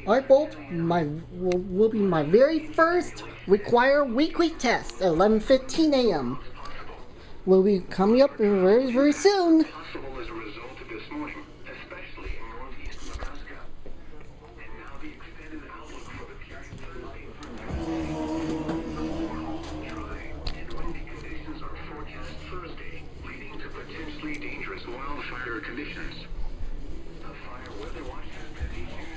Alright, Bolt, will be my very first required weekly test at 11:15 a.m. Will be coming up very, very soon. Wildfire conditions. The fire weather watch has been issued.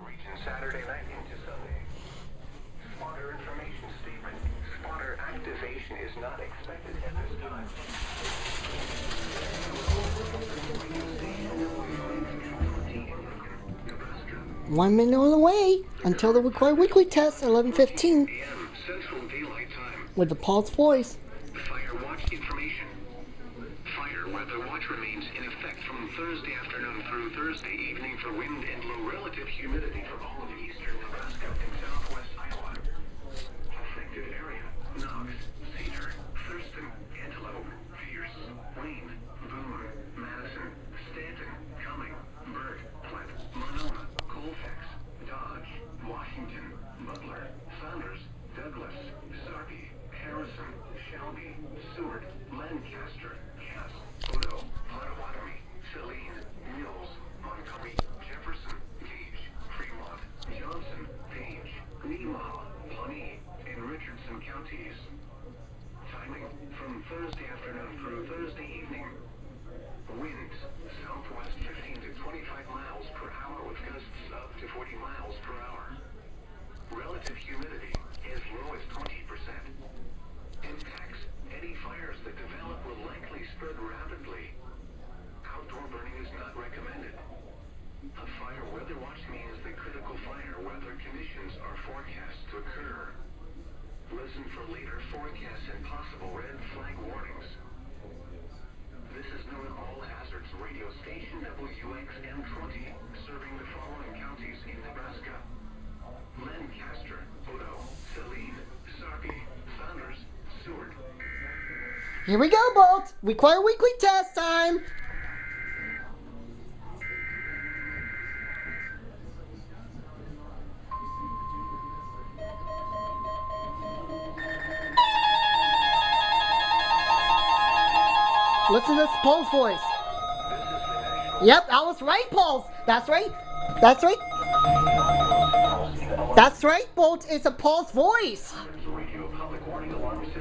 Region Saturday night into Sunday. Spotter information statement. Spotter activation is not expected at this time. 1 minute on the way until the required weekly test at 11:15 Central Daylight Time. with the Paul's voice. Fire watch information. Fire weather watch remains in effect from Thursday afternoon through Thursday evening for wind and low relative humidity for all of eastern Nebraska and southwest Iowa. Affected area: Knox, Cedar, Thurston, Antelope, Pierce, Wayne, Boone, Madison, Stanton, Cumming, Burt, Platte, Monona, Colfax, Dodge, Washington, Butler, Saunders, Douglas, Sarpy, Harrison, Shelby, Seward, Lancaster, Cass, Odo, Potawatomi, Saline, Mills, Montgomery, Jefferson, Gage, Fremont, Johnson, Page, Nemaha, Pawnee, and Richardson counties. Timing from Thursday afternoon through Thursday evening. Winds southwest 15 to 25 miles per hour with gusts up to 40 miles per hour. Relative humidity as low as 20%. Impacts: any fires that develop will likely spread rapidly. Outdoor burning is not recommended. A fire weather watch means that critical fire weather conditions are forecast to occur. Listen for later forecasts and possible red flag warnings. This is known all hazards radio station WXM20, serving the following counties in Nebraska: Lancaster, Odo, Saline, Sarpy, Saunders, Seward. Here we go, Bolt! Required weekly test time! Listen to this Paul's voice. Yep, that was right, Paul. That's right. That's right. That's right, Bolt. It's a Paul's voice.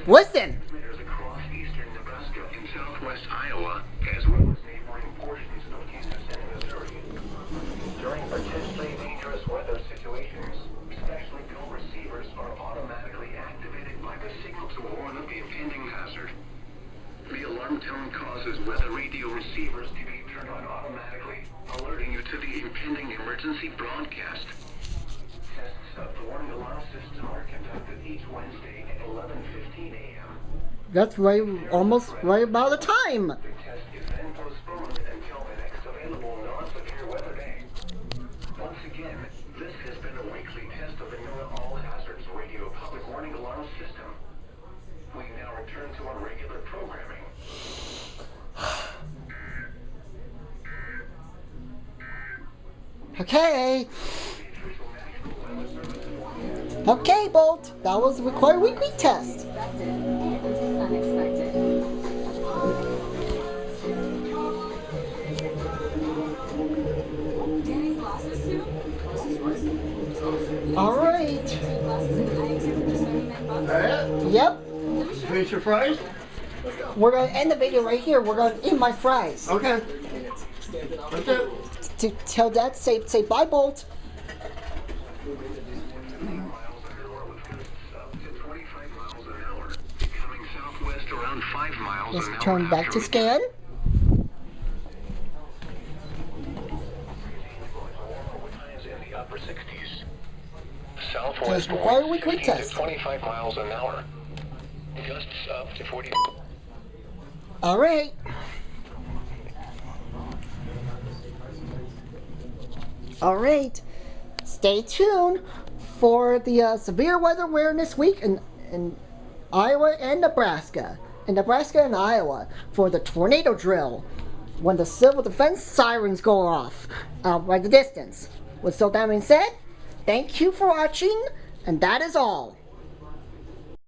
Listen. Across eastern Nebraska and southwest Iowa, as well as neighboring portions of Kansas and Missouri. During potentially dangerous weather situations, specially call receivers are automatically activated by the signal to warn of the impending hazard. The alarm tone causes weather radio receivers to be turned on automatically, alerting you to the impending emergency broadcast. Tests of the warning alarm system are conducted each Wednesday at 11:15 a.m. That's right, almost right about the time. The test is then postponed until the next available non-severe weather day. Once again, this has been a weekly test of the NOAA All Hazards Radio Public Warning Alarm System. We now return to our regular programming. Okay. Okay, Bolt. That was the required weekly test. All right. Yep. Finish your fries? We're going to end the video right here. We're going to eat my fries. Okay. That's it. To tell Dad, say bye, Bolt. Let's turn back to scan. Southwest require winds weekly 15 test. to 25 miles an hour. Gusts up to 40. All right. All right. Stay tuned for the severe weather awareness week in Iowa and Nebraska. in Nebraska and Iowa for the tornado drill when the civil defense sirens go off by the distance. With so that being said, thank you for watching, and that is all.